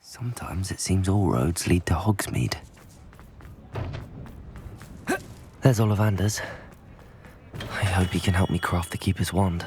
Sometimes it seems all roads lead to Hogsmeade. There's Ollivander's. I hope he can help me craft the Keeper's wand.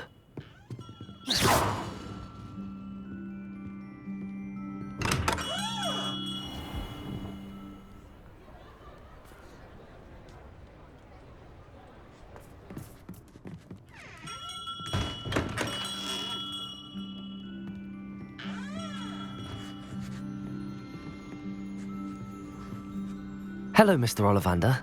Hello, Mr. Ollivander.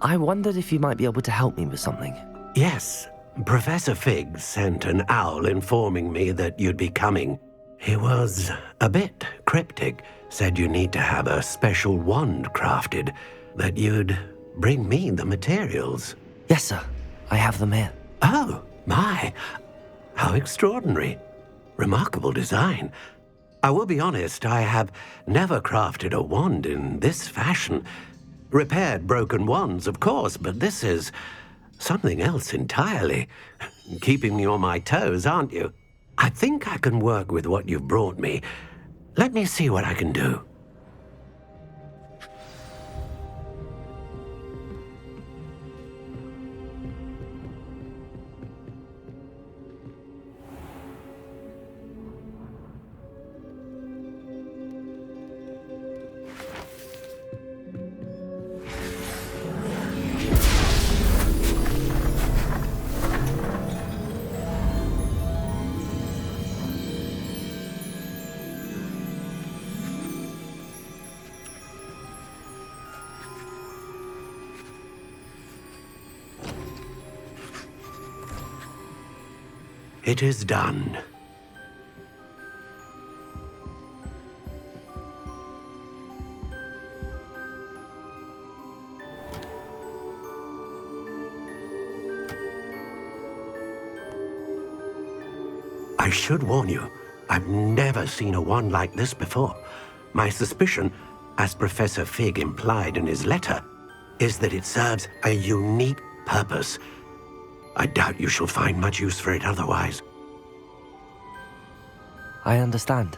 I wondered if you might be able to help me with something. Yes, Professor Fig sent an owl informing me that you'd be coming. He was a bit cryptic, said you need to have a special wand crafted, that you'd bring me the materials. Yes, sir. I have them here. Oh, my. How extraordinary. Remarkable design. I will be honest, I have never crafted a wand in this fashion. Repaired broken wands, of course, but this is something else entirely. Keeping me on my toes, aren't you? I think I can work with what you've brought me. Let me see what I can do. It is done. I should warn you, I've never seen a wand like this before. My suspicion, as Professor Fig implied in his letter, is that it serves a unique purpose. I doubt you shall find much use for it otherwise. I understand.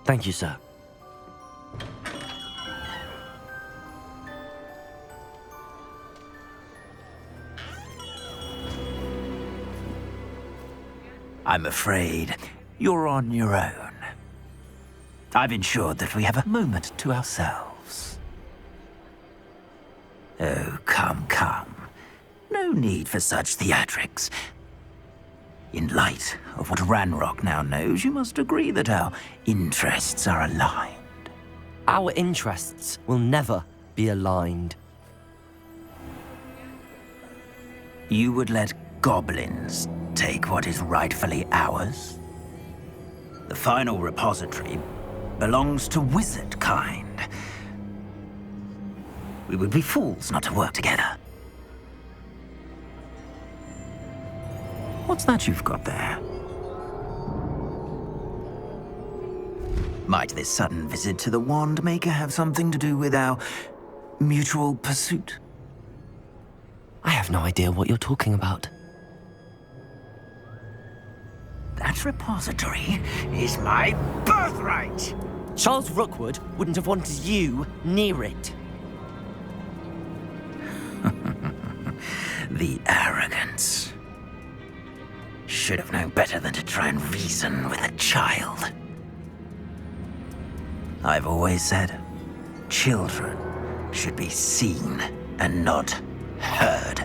Thank you, sir. I'm afraid you're on your own. I've ensured that we have a moment to ourselves. Oh, come, come. No need for such theatrics. In light of what Ranrock now knows, you must agree that our interests are aligned. Our interests will never be aligned. You would let goblins take what is rightfully ours? The final repository belongs to wizard kind. We would be fools not to work together. What's that you've got there? Might this sudden visit to the Wand Maker have something to do with our mutual pursuit? I have no idea what you're talking about. That repository is my birthright! Charles Rookwood wouldn't have wanted you near it. The arrogance. Should have known better than to try and reason with a child. I've always said, children should be seen and not heard.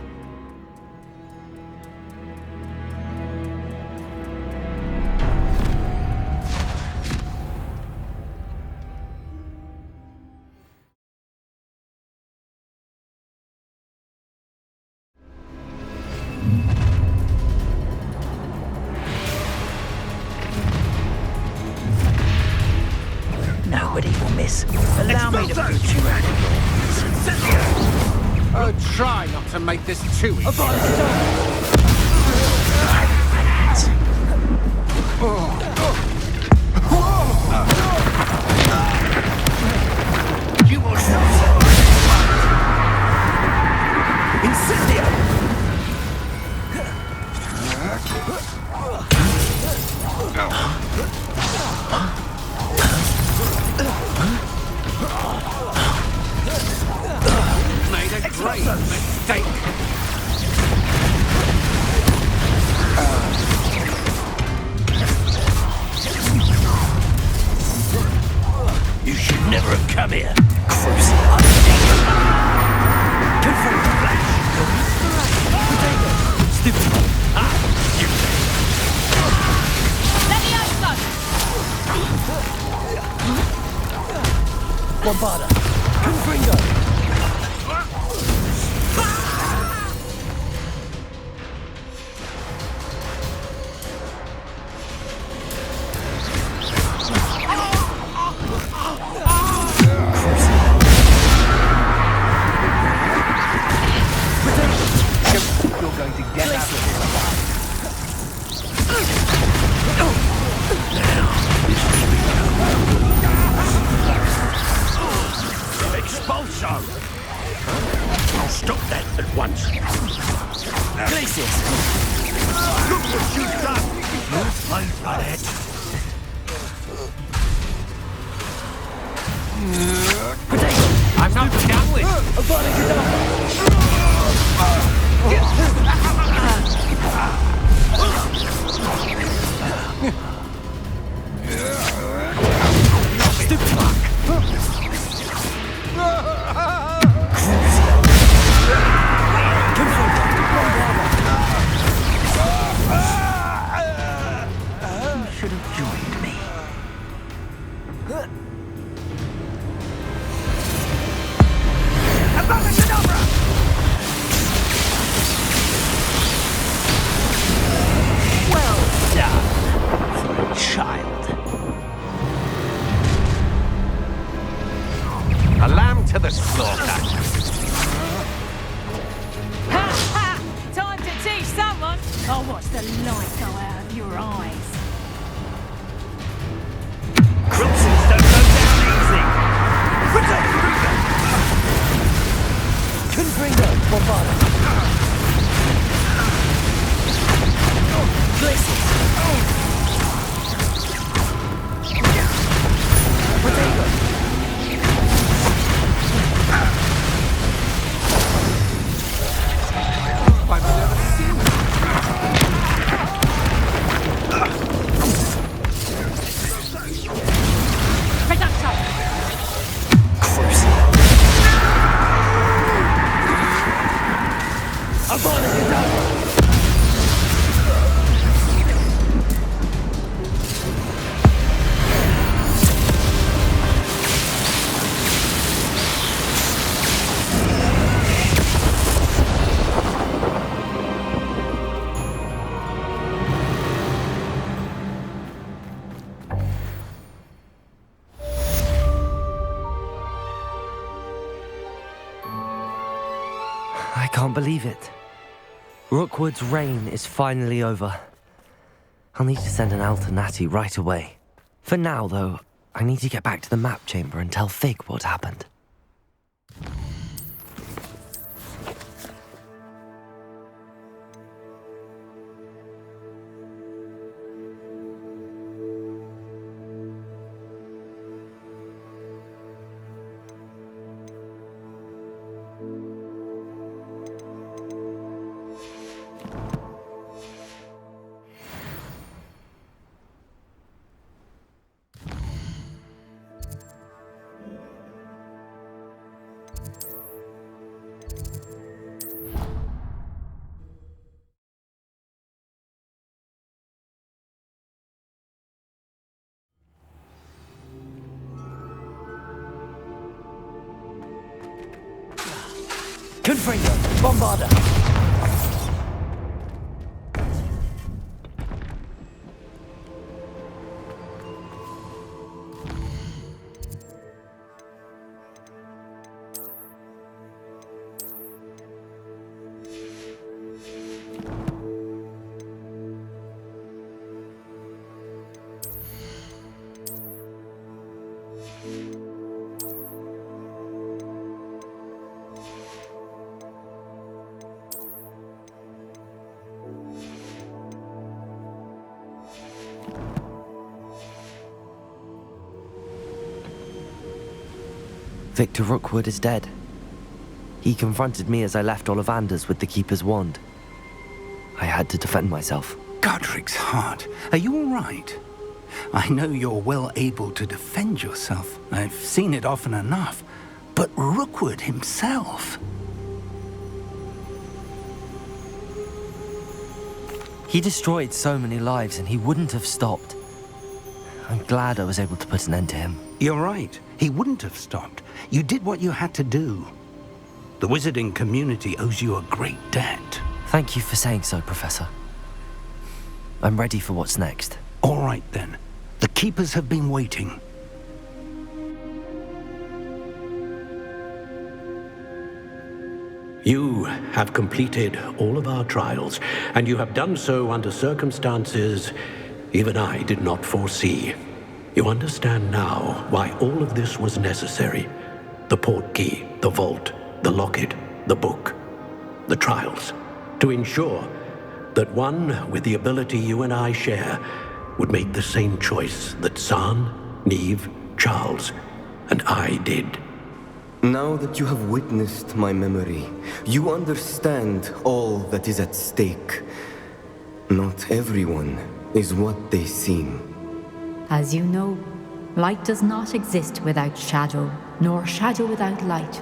Nobody will miss. Allow me to put you out of your Oh, try not to make this too easy. You will suffer. Incendio! grave mistake. You should never have come here. Crucible. Confirm the flash. Potato. Stupid. You. Bombarda. Confringo. You're going to get out of here alive. Expulso! I'll stop that at once. Glacius! Look what you've done! You played for that. I'm not done with. Stupid fuck! You should have joined me. Well done for a child. A lamb to the slaughter. Ha ha! Time to teach someone. I'll watch the light go out of your eyes. Crucibles don't go down easy. Confringo, Bombarda. Glacius. Potato. I've never seen it. Reducto! Crucible. Abana Hidalgo. I can't believe it. Rookwood's reign is finally over. I'll need to send an L to Natty right away. For now, though, I need to get back to the map chamber and tell Fig what happened. Confringo, Bombarda. Victor Rookwood is dead. He confronted me as I left Ollivander's with the Keeper's wand. I had to defend myself. Godric's heart, are you all right? I know you're well able to defend yourself. I've seen it often enough. But Rookwood himself... He destroyed so many lives and he wouldn't have stopped. I'm glad I was able to put an end to him. You're right. He wouldn't have stopped. You did what you had to do. The wizarding community owes you a great debt. Thank you for saying so, Professor. I'm ready for what's next. All right, then. The Keepers have been waiting. You have completed all of our trials, and you have done so under circumstances even I did not foresee. You understand now why all of this was necessary. The portkey, the vault, the locket, the book, the trials. To ensure that one with the ability you and I share would make the same choice that San, Neve, Charles, and I did. Now that you have witnessed my memory, you understand all that is at stake. Not everyone is what they seem. As you know, light does not exist without shadow, nor shadow without light.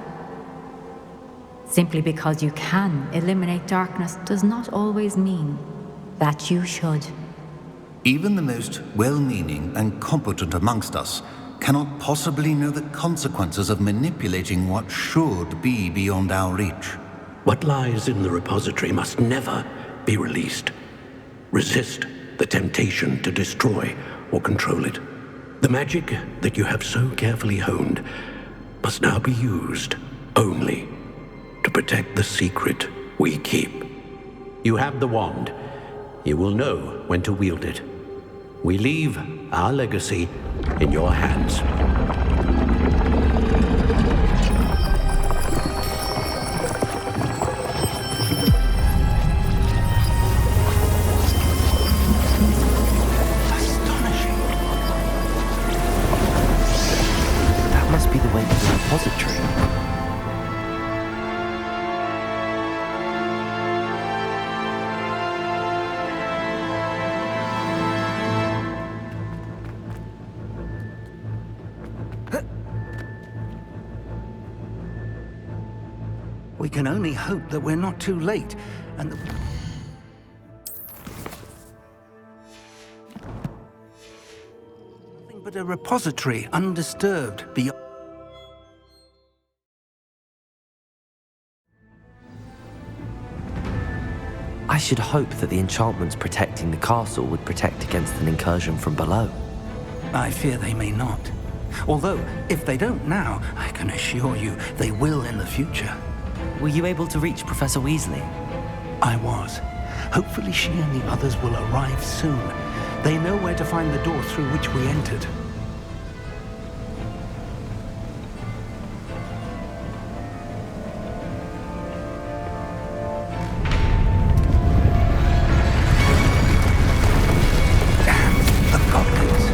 Simply because you can eliminate darkness does not always mean that you should. Even the most well-meaning and competent amongst us cannot possibly know the consequences of manipulating what should be beyond our reach. What lies in the repository must never be released. Resist the temptation to destroy or control it. The magic that you have so carefully honed must now be used only to protect the secret we keep. You have the wand. You will know when to wield it. We leave our legacy in your hands. That must be the way to the repository. We can only hope that we're not too late, and the... Nothing but a repository undisturbed beyond... I should hope that the enchantments protecting the castle would protect against an incursion from below. I fear they may not. Although, if they don't now, I can assure you they will in the future. Were you able to reach Professor Weasley? I was. Hopefully she and the others will arrive soon. They know where to find the door through which we entered. Damn, the goblins.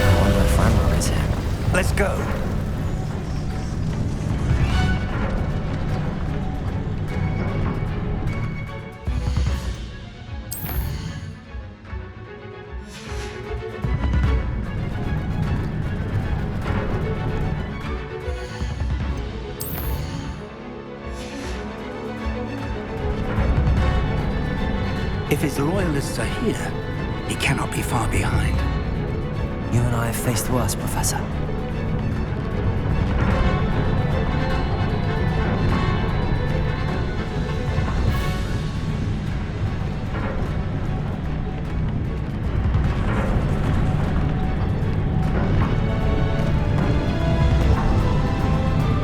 I wonder if Ranrock is here. Let's go. If his loyalists are here, he cannot be far behind. You and I have faced worse, Professor.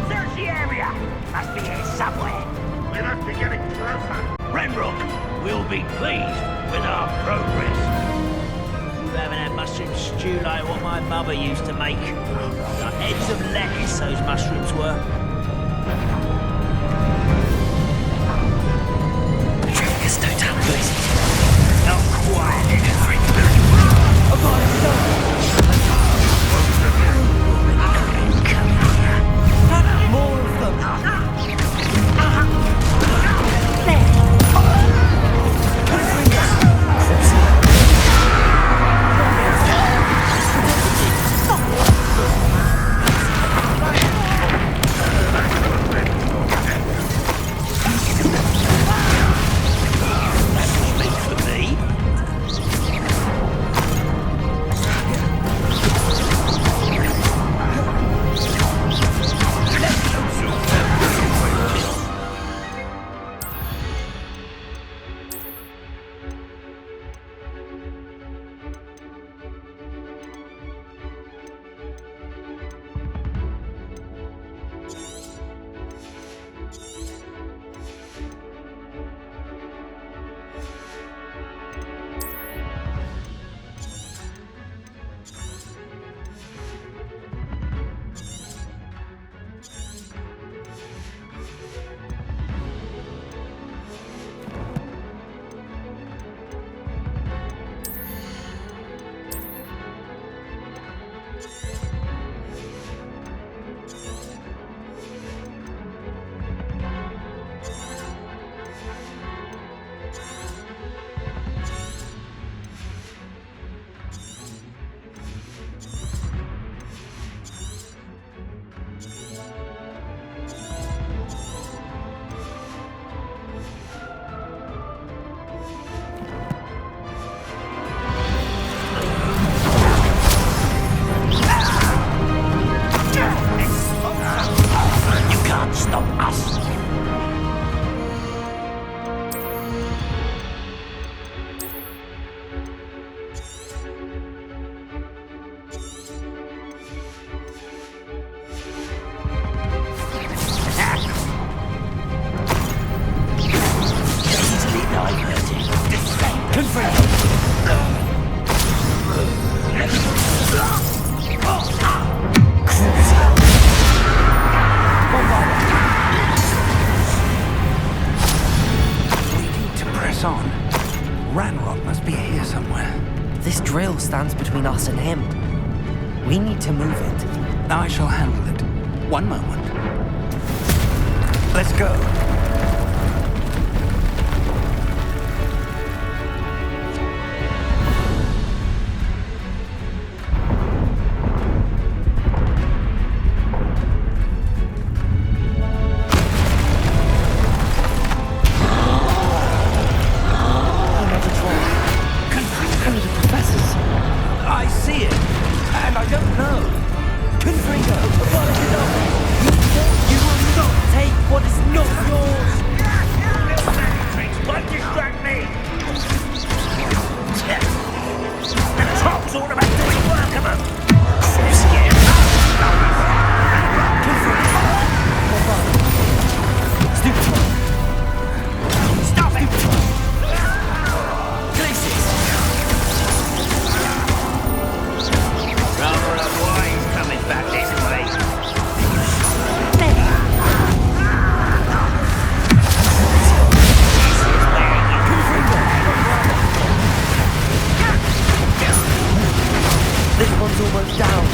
Search the area! Must be here somewhere. We must be getting closer. Ranrock will be pleased with our progress. You haven't had mushroom stew like what my mother used to make. Like heads of lettuce, those mushrooms were. Travis, don't tell me. Not quiet. More of them! This drill stands between us and him. We need to move it. I shall handle it. One moment. Let's go. I see it, and I don't know. Confringo, what is it of? You will not take what is not yours! Won't distract me! The talk's all about doing work of them! Let's get Stop it! Rather a wine coming back this way. This one's almost down.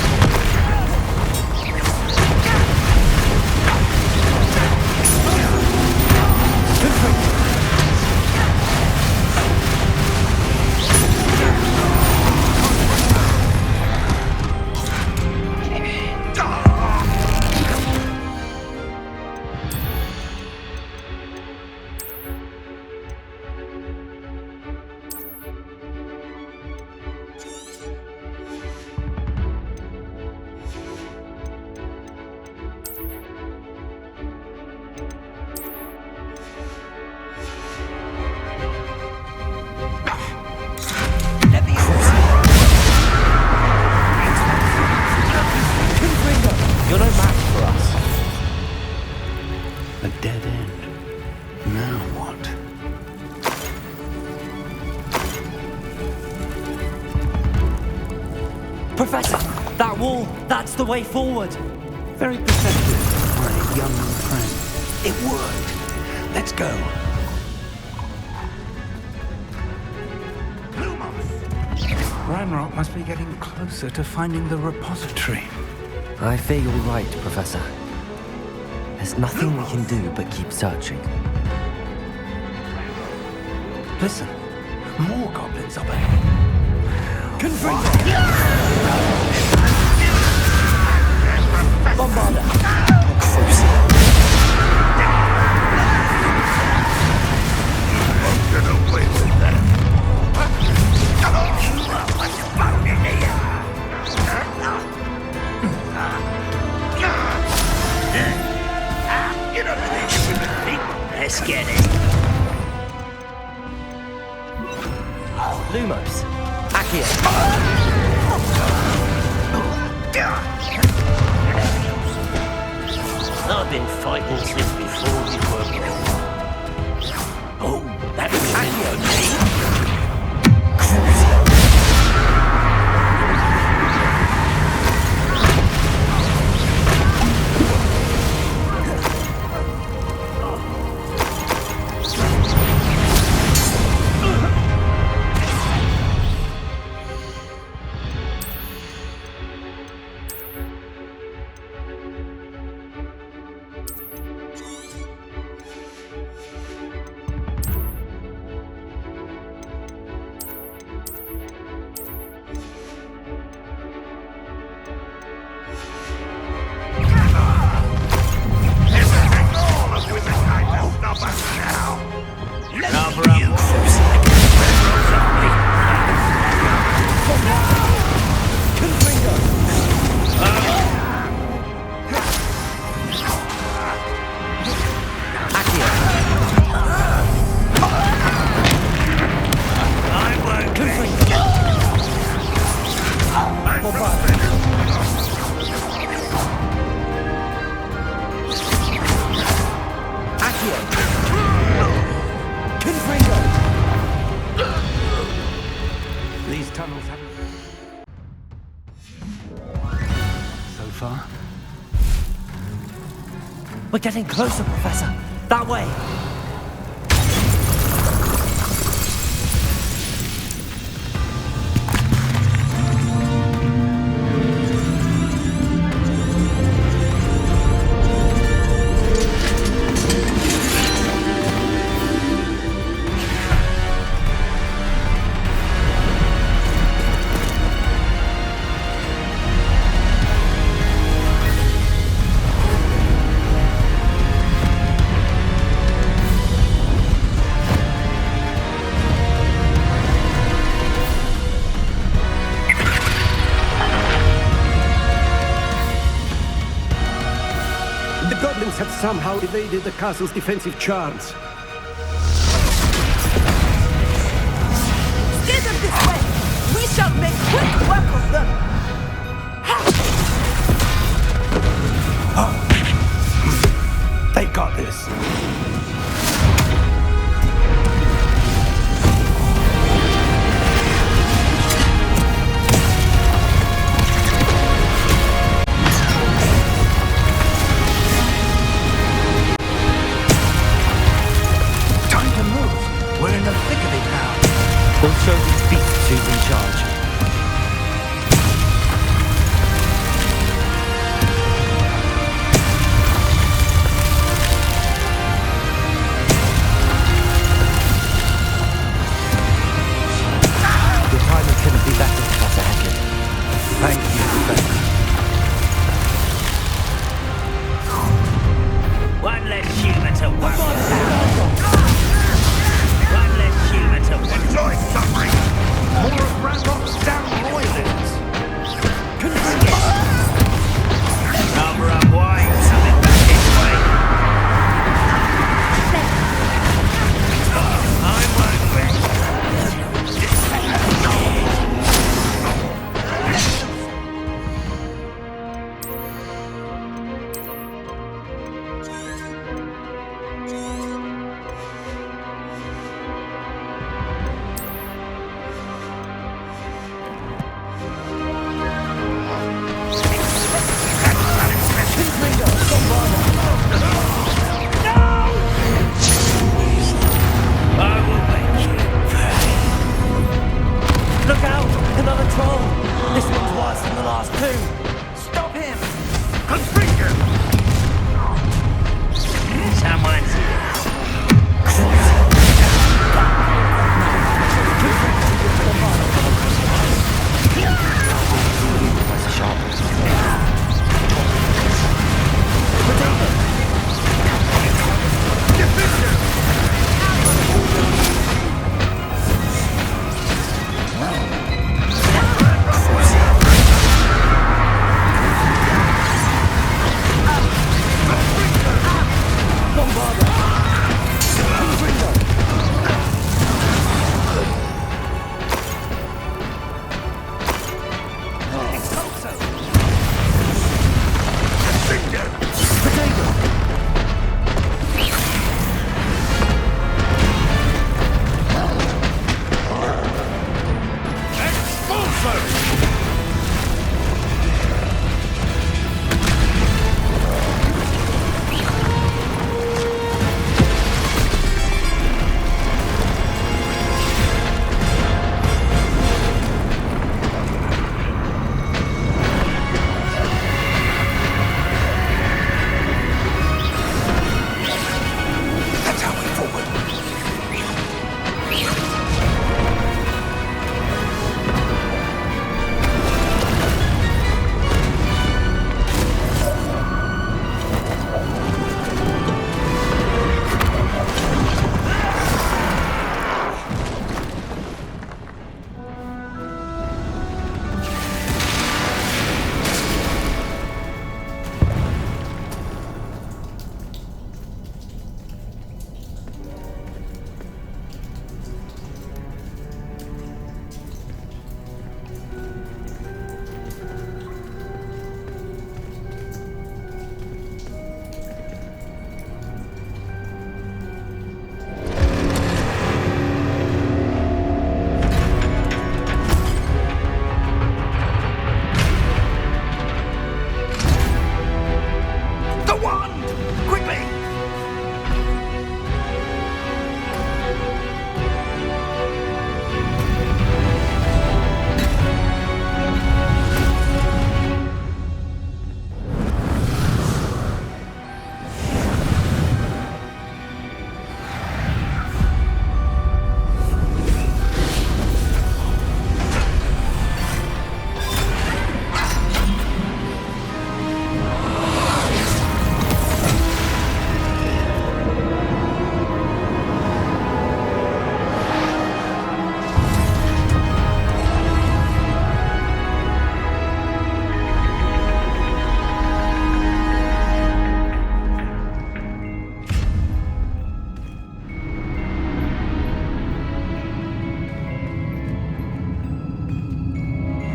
You're no match for us. A dead end. Now what? Professor, that wall, that's the way forward. Very perceptive, my young friend. It worked. Let's go. Ranrock must be getting closer to finding the repository. I fear you're right, Professor. There's nothing we can do but keep searching. Listen, more goblins up ahead. Confringo! Bombarda! Get away with that. What's found in here? You don't think you with me? Let's get it. Lumos! Accio! I've been fighting since before you were born. Oh, that's Accio. These tunnels haven't... So far? We're getting closer, Professor. That way. had somehow evaded the castle's defensive charms. Steer them this way! We shall make quick work of them! They got this. Time to move. We're in the thick of it now. We'll show these beasts who's in charge. Your timing couldn't be better, Professor Hecken. Thank you, Professor. One less human to worry about. One less human to worry. Enjoy suffering! More of Ranrock's damn royalties! Cover up wine, something back this way. I won't wait. I will make you pay. Look out! Another troll! This one's worse than the last two! Stop him! Someone's here. Bombarda!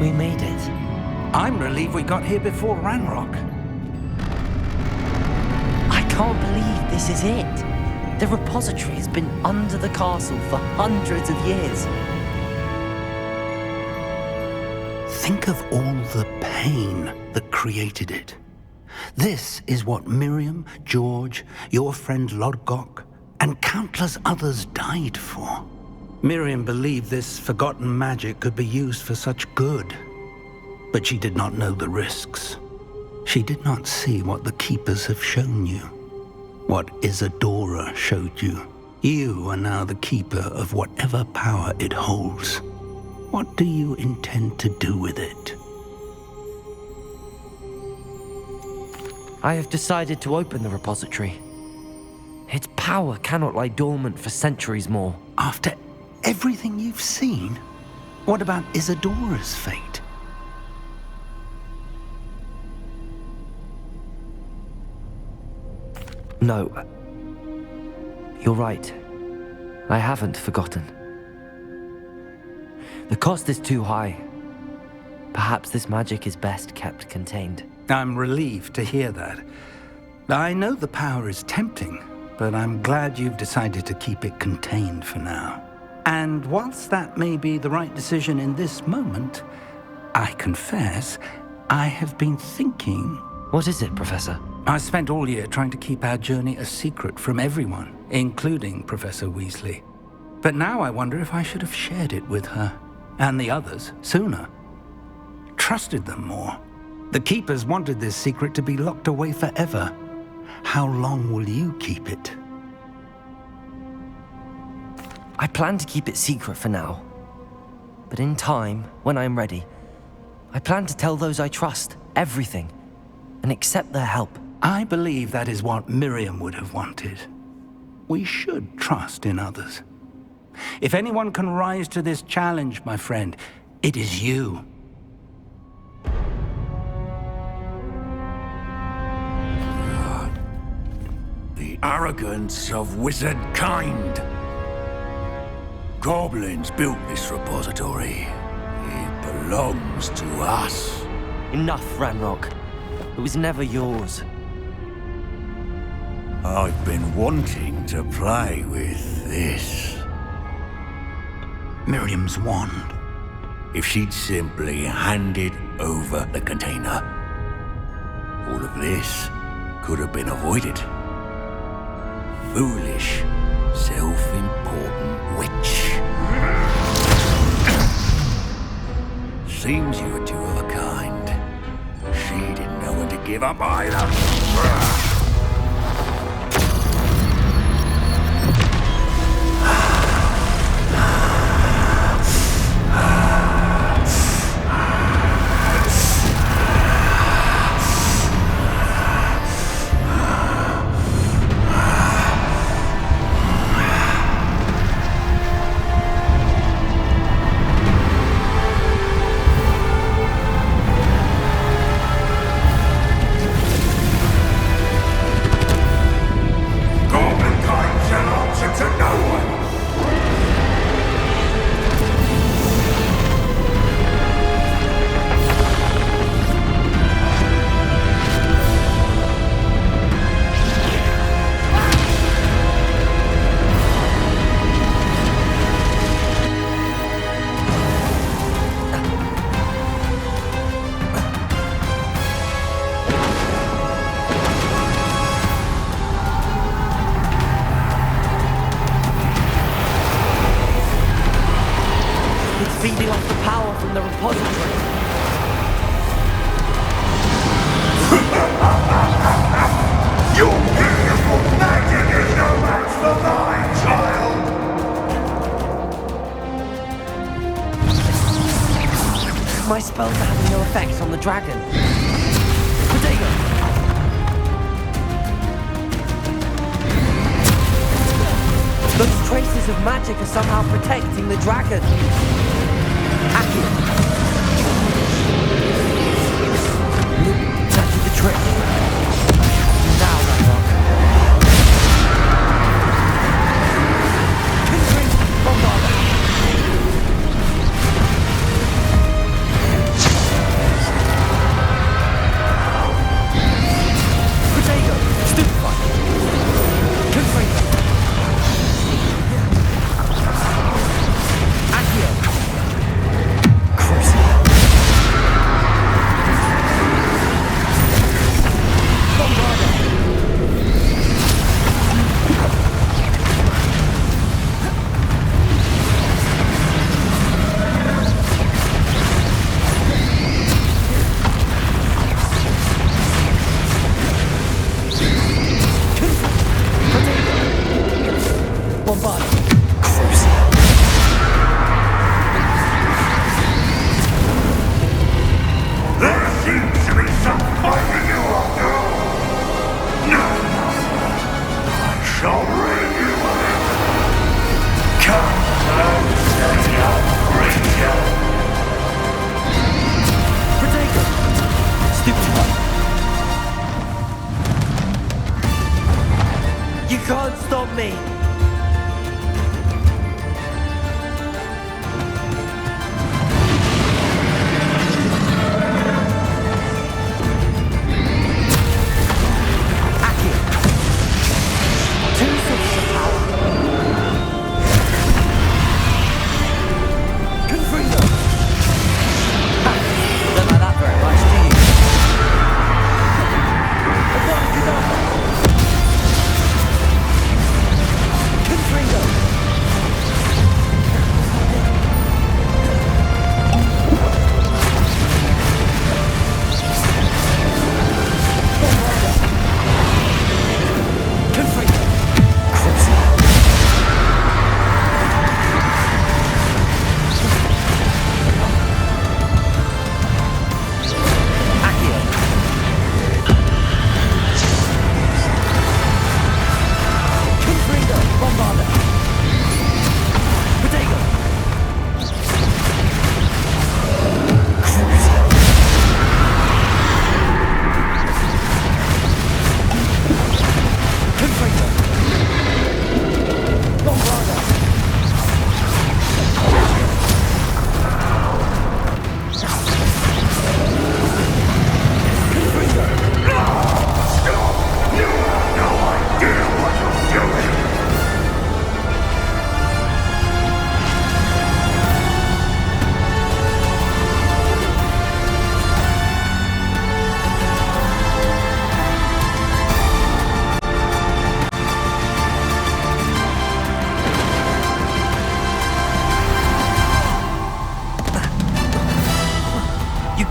We made it. I'm relieved we got here before Ranrock. I can't believe this is it. The repository has been under the castle for hundreds of years. Think of all the pain that created it. This is what Miriam, George, your friend Lodgok, and countless others died for. Miriam believed this forgotten magic could be used for such good, but she did not know the risks. She did not see what the Keepers have shown you, what Isadora showed you. You are now the Keeper of whatever power it holds. What do you intend to do with it? I have decided to open the repository. Its power cannot lie dormant for centuries more. After everything you've seen, what about Isadora's fate? No. You're right. I haven't forgotten. The cost is too high. Perhaps this magic is best kept contained. I'm relieved to hear that. I know the power is tempting, but I'm glad you've decided to keep it contained for now. And whilst that may be the right decision in this moment, I confess, I have been thinking... What is it, Professor? I spent all year trying to keep our journey a secret from everyone, including Professor Weasley. But now I wonder if I should have shared it with her, and the others, sooner. Trusted them more. The Keepers wanted this secret to be locked away forever. How long will you keep it? I plan to keep it secret for now. But in time, when I'm ready, I plan to tell those I trust everything and accept their help. I believe that is what Miriam would have wanted. We should trust in others. If anyone can rise to this challenge, my friend, it is you. The arrogance of wizard kind. Goblins built this repository. It belongs to us. Enough, Ranrock. It was never yours. I've been wanting to play with this. Miriam's wand. If she'd simply handed over the container, all of this could have been avoided. Foolish, self-important witch. Seems you were two of a kind. She didn't know when to give up either. Feeding off the power from the repository. Your beautiful magic is no match for mine, child! My spells are having no effect on the dragon. Potato! Those traces of magic are somehow protecting the dragon. That did the trick. Now, Ranrock. Confringe Bombard. on me.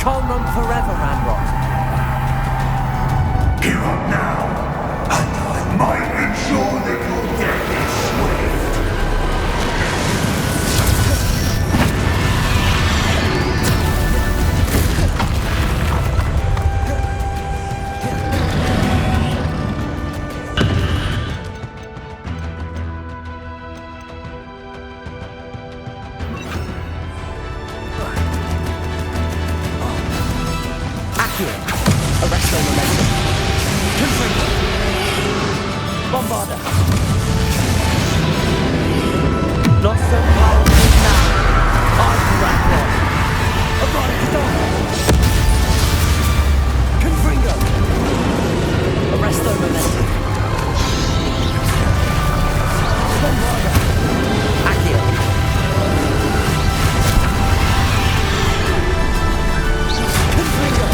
Can't run forever, Ranrock. Give up now, and I might ensure that your death is swift. Arresto momentum. Confringo. Bombarda. Not so powerful now. I'm Ragnarok. Abradicadabra. Confringo. Arresto momentum. Bombarda. Accio. Confringo.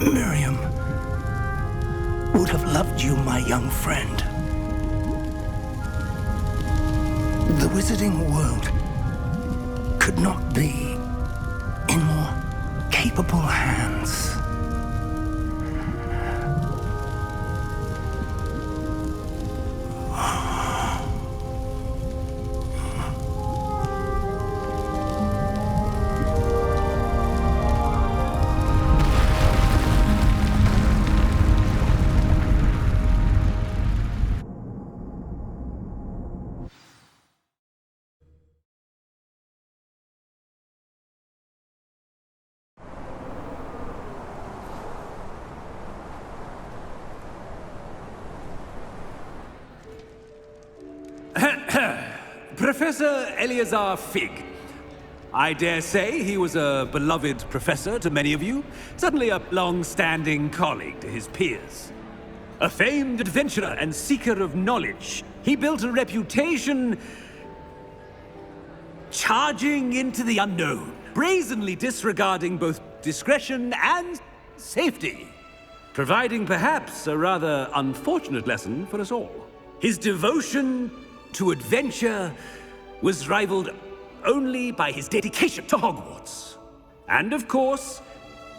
Miriam would have loved you, my young friend. The wizarding world could not be in more capable hands. Professor Eleazar Fig. I dare say he was a beloved professor to many of you, certainly a long-standing colleague to his peers. A famed adventurer and seeker of knowledge, he built a reputation charging into the unknown, brazenly disregarding both discretion and safety, providing perhaps a rather unfortunate lesson for us all. His devotion to adventure was rivaled only by his dedication to Hogwarts. And of course,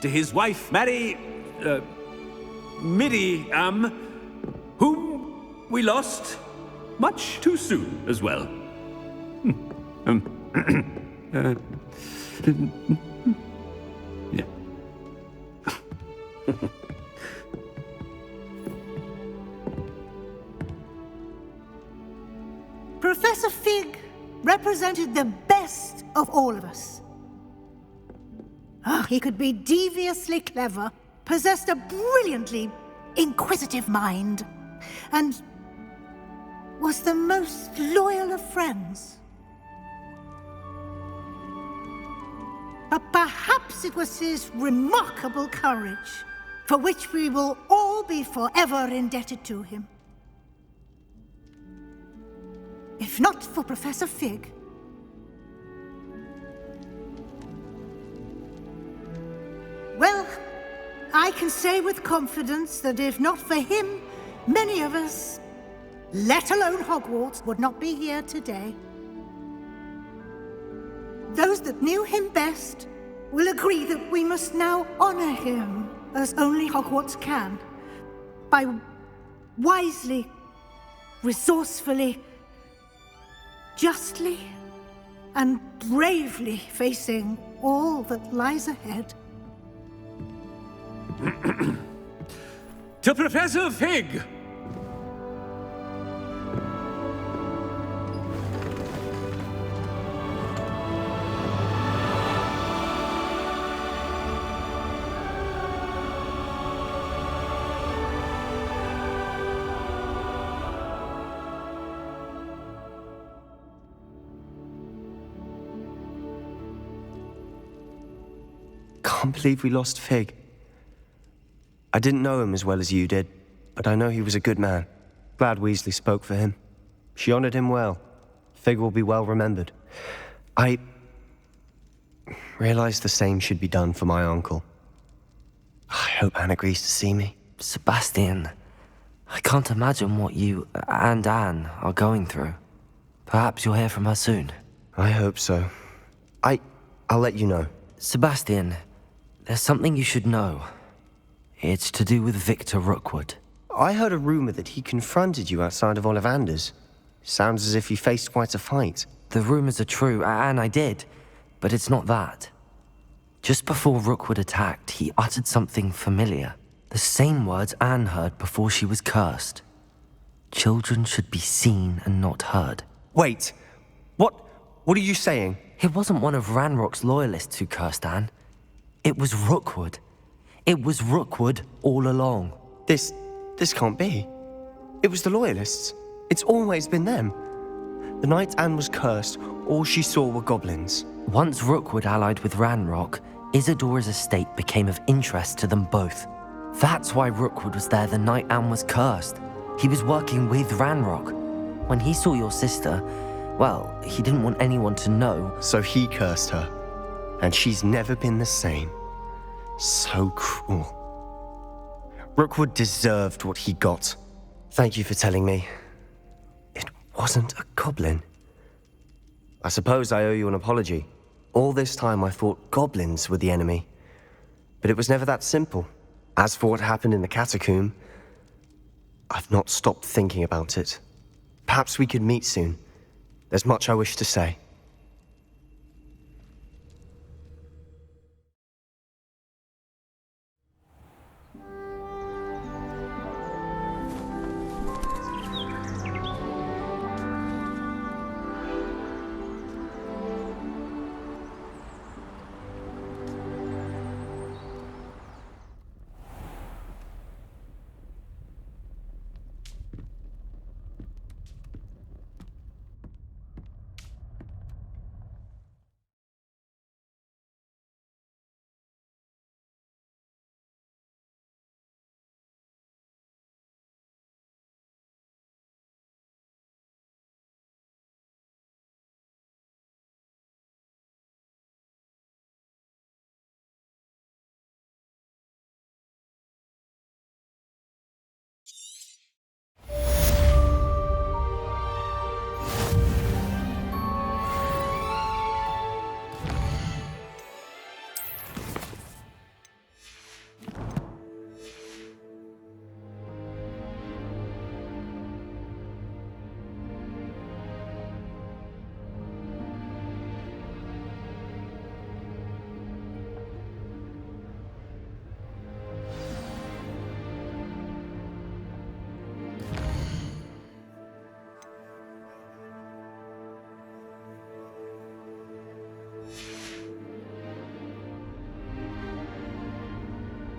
to his wife, Midi, whom we lost much too soon as well. Yeah. Professor Fig represented the best of all of us. He could be deviously clever, possessed a brilliantly inquisitive mind, and was the most loyal of friends. But perhaps it was his remarkable courage, for which we will all be forever indebted to him. If not for Professor Fig, well, I can say with confidence that if not for him, many of us, let alone Hogwarts, would not be here today. Those that knew him best will agree that we must now honor him as only Hogwarts can, by wisely, resourcefully, justly and bravely facing all that lies ahead. To Professor Fig! Can't believe we lost Fig. I didn't know him as well as you did, but I know he was a good man. Glad Weasley spoke for him. She honored him well. Fig will be well remembered. I realized the same should be done for my uncle. I hope Anne agrees to see me. Sebastian, I can't imagine what you and Anne are going through. Perhaps you'll hear from her soon. I hope so. I'll let you know. Sebastian, there's something you should know. It's to do with Victor Rookwood. I heard a rumor that he confronted you outside of Ollivander's. Sounds as if he faced quite a fight. The rumors are true, and I did, but it's not that. Just before Rookwood attacked, he uttered something familiar. The same words Anne heard before she was cursed. Children should be seen and not heard. Wait, what are you saying? It wasn't one of Ranrock's loyalists who cursed Anne. It was Rookwood. It was Rookwood all along. This can't be. It was the Loyalists. It's always been them. The night Anne was cursed, all she saw were goblins. Once Rookwood allied with Ranrock, Isadora's estate became of interest to them both. That's why Rookwood was there the night Anne was cursed. He was working with Ranrock. When he saw your sister, well, he didn't want anyone to know. So he cursed her. And she's never been the same. So cruel. Rookwood deserved what he got. Thank you for telling me. It wasn't a goblin. I suppose I owe you an apology. All this time I thought goblins were the enemy. But it was never that simple. As for what happened in the catacomb, I've not stopped thinking about it. Perhaps we could meet soon. There's much I wish to say.